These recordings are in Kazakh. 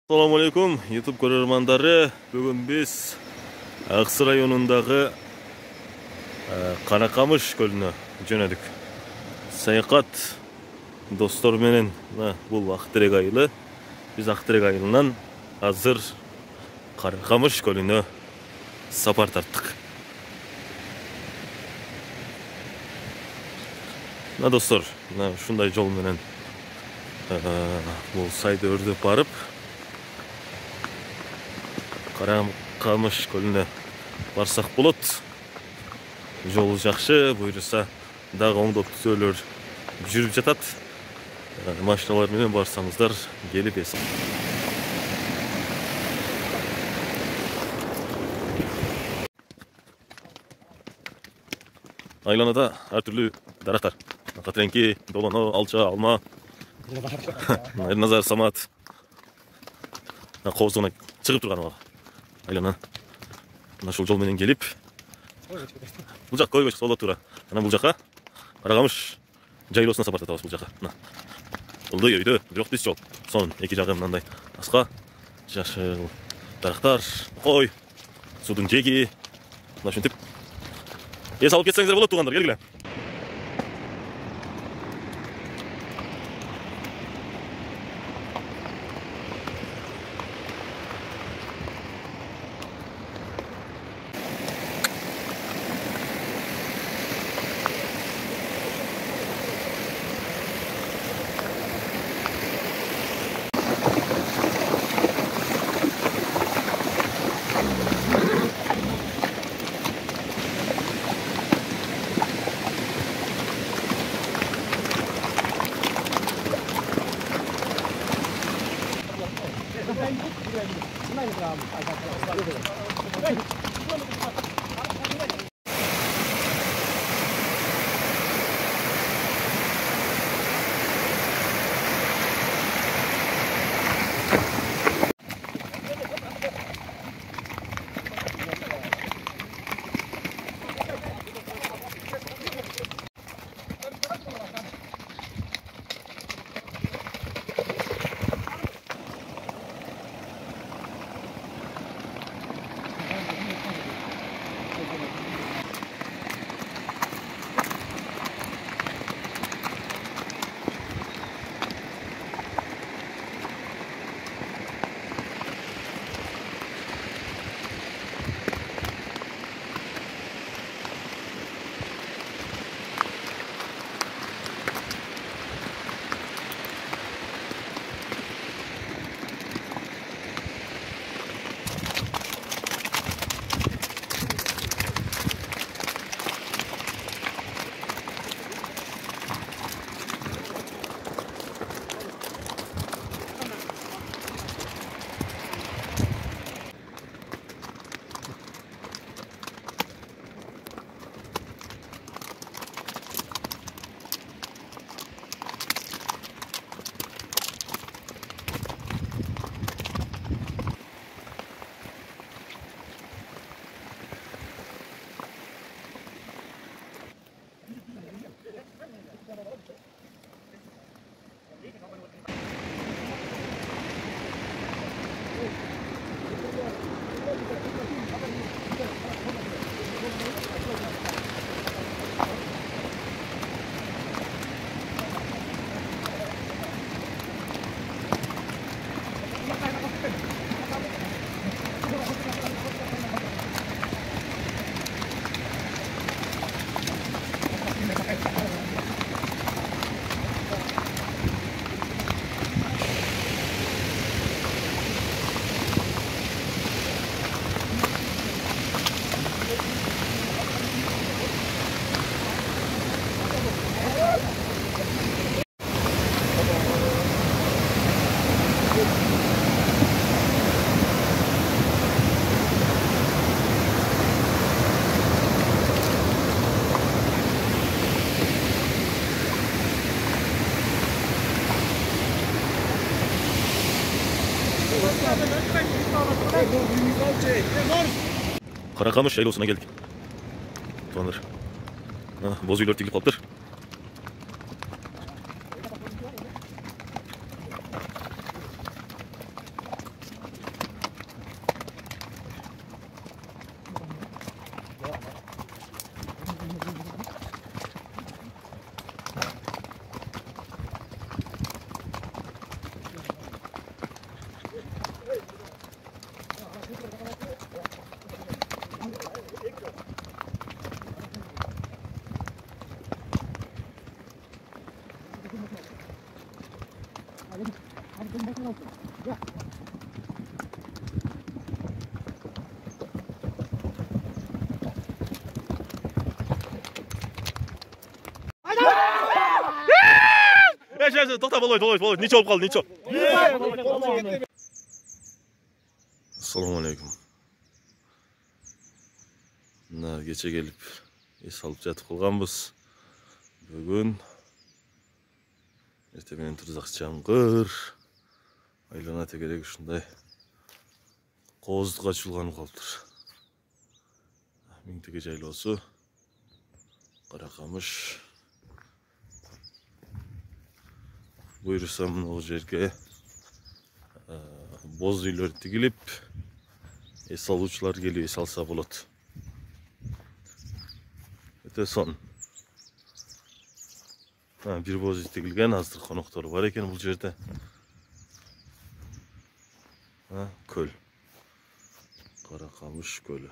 Assalamu alaikum YouTube көрермандары. Бүгін біз Ақсы районындағы Қарақамыш көліне жөнедік. Саяхат достар менен бұл Ақтірек айылы. Біз Ақтірек айылынан азыр Қарақамыш көліне сапар тарттық. Достар, шундай жол менен бұл сайды өрдіп барып Қарақамыш көліне барсақ болады. Жол жақшы, бұйырса дағы оңдоп түзөлөр жүріп жатат. Машиналар менен барсаңыздар келіп ес. Айланада әртүрлі дарақтар. Қатренки, долоно, алча, алма, назар, самат. Қоздығына шығып тұрған оға. Айлана. Нашыл жол менен келіп. Бұл жақ көйгөш солда тұра. Бұл жаққа Қарақамыш жайлосына сапар татабыз бұл жаққа. Бұлды өйді, жоқ дейс жол. Соның екі жағы мынандай асқа, жашыл дарақтар, қой, судың жеги. Шынтіп. Алып кетсеңіздер болады туғандар, келгіле. Қарақамыш жайлосына келдік. Туғандар. Боз үйлер тігіліп қалыптыр. To'xta, bo'lmaydi. Necha bo'lib qoldi, necha? Assalomu alaykum. Kecha kelib es olib jatib qolganmiz. Bugun ertamen turzaq chang'ir. Aylana tekerek shunday qo'zdiq ochilgan qoldir. Mingtege jaylosi, Qaraqamish. Buyursam o yerga boz uylar tigilib, es aluvchilar geliyor, es alsa bo'ladi. Öte son. Bir boz tigilgan, azdır qonoqtori var ekan bu yerda. Ko'l. Qaraqamish ko'li.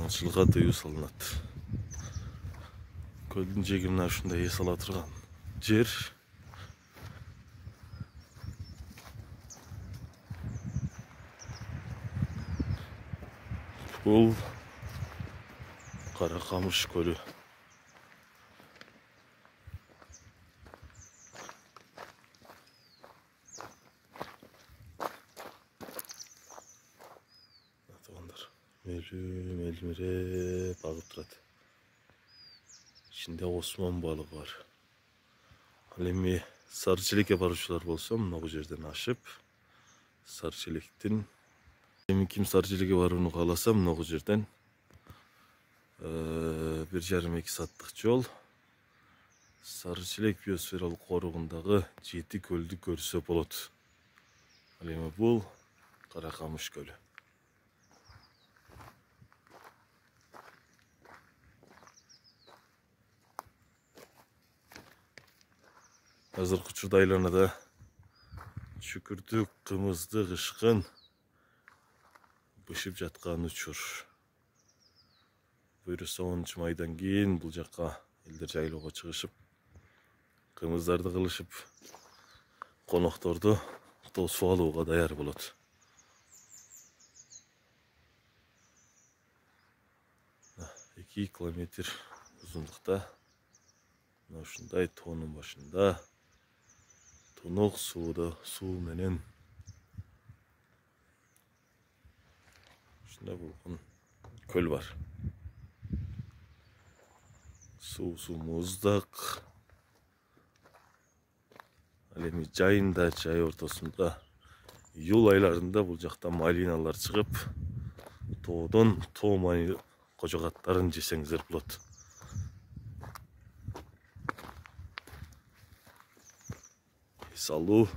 Аңшылға тыю салынады. Көлдің жегіміне шындай ес ала тұрған жер. Бұл Қарақамыш көлі. Melmire bağıp durады. İçinde Osman balığı var. Halimi sarıçelik'e barışçılar bolsam, bu yerden aşıp sarıçelik'tin kim sarıçelik'e var onu kalasam, bu yerden 1,5-2 saatlik yol Sarıçelik biosferалық қорығындағы 7 көлді көрсе болады. Halimi бұл Қарақамыш көлі. Hazır kuçurdaylarına da şükürdük, kımızdı, ışkın bışıp жатқан uçur. Buyursa 10 maydan keyin бұл жаққа елдер жайлауға шығышып, kımыздарды қылышып, қонақтарды тосып алуға даяр болады. Екі километр ұзындықта, ушундай тоонун башында Тұнық су менен шында болған көл бар. Су мұздақ. Алеми жайында, жай ортасында июль айларында бұл жақта малиналар шығып, тоодон тоо қожағаттарын жесеңіздер болады. Салу.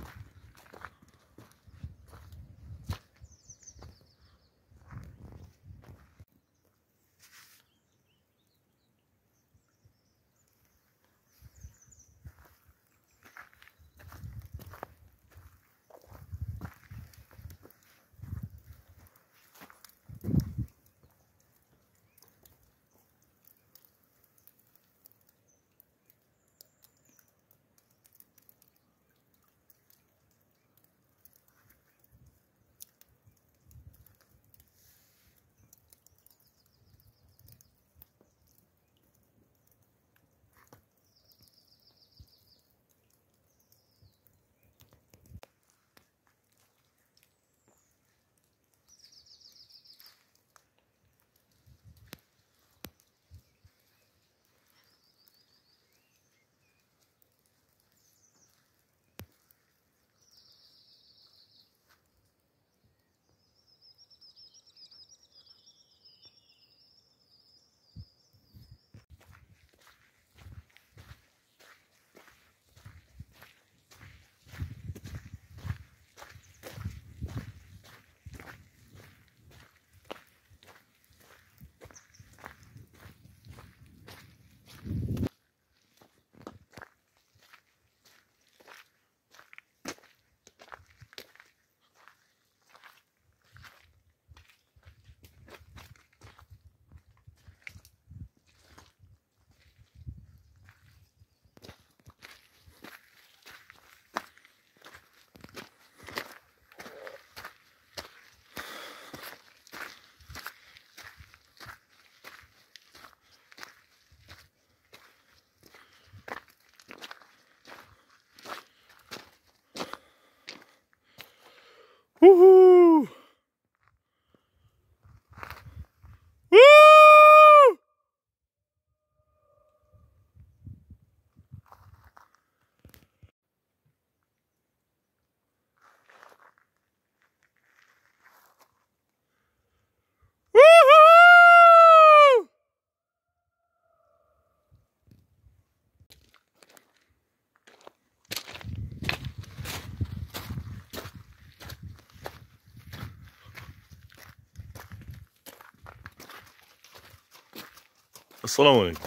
Assalamu alaikum.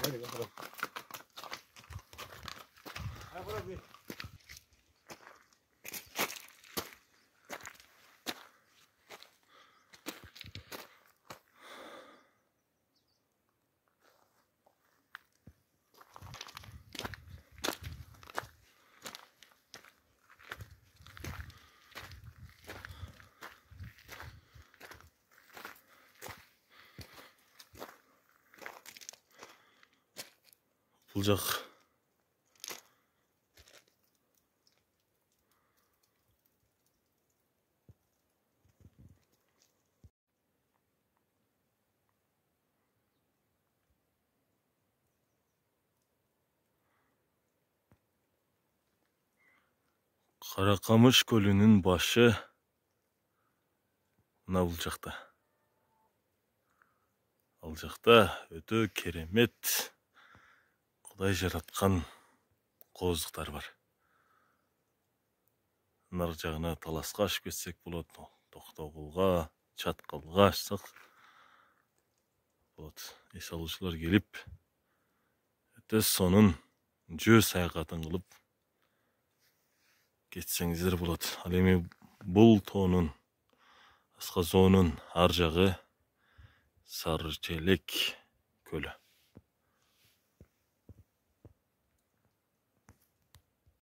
Bulacak. Karakamış Gölü'nün başı mına Bulcak'ta. Alcak'ta ötö keremet Kuday жараткан кооздуктар бар. Нар жагына таласка ашып кетсек болот, Токтогулга, Чаткалга ашсак болот. Эс алуучулар келип, өтө сонун жөө саякатын кылып кетсеңиздер болот. Ал эми бул тоонун, Асказоонун ар жагы Сарычелек көлү.